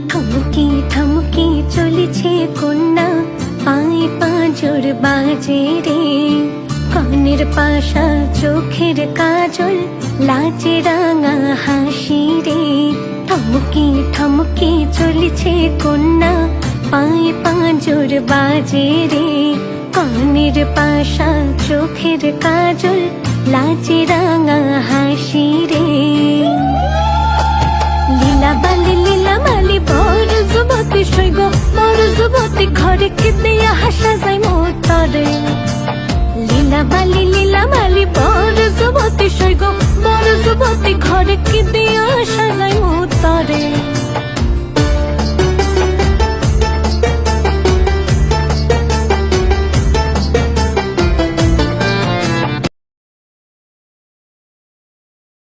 ঠমকি ঠমকি চলেছে কন্যা, পায়ে পাঁজর বাজে রে। কানের পাশা চোখের কাজল, লাজে রাঙা হাসি রে। ঠমকি ঠমকি চলেছে কন্যা, পায়ে পাঁজর বাজে রে। কানের পাশা চোখের কাজল, লাজে রাঙা হাসি রে। লীলা বালি বড় যুবতী সৈগ, বড় যুবতী ঘরে কি দিয়া হাসা যায় মোর তরে। লীলা বালি বড় যুবতী সৈগ, বড় যুবতী ঘরে কি দিয়া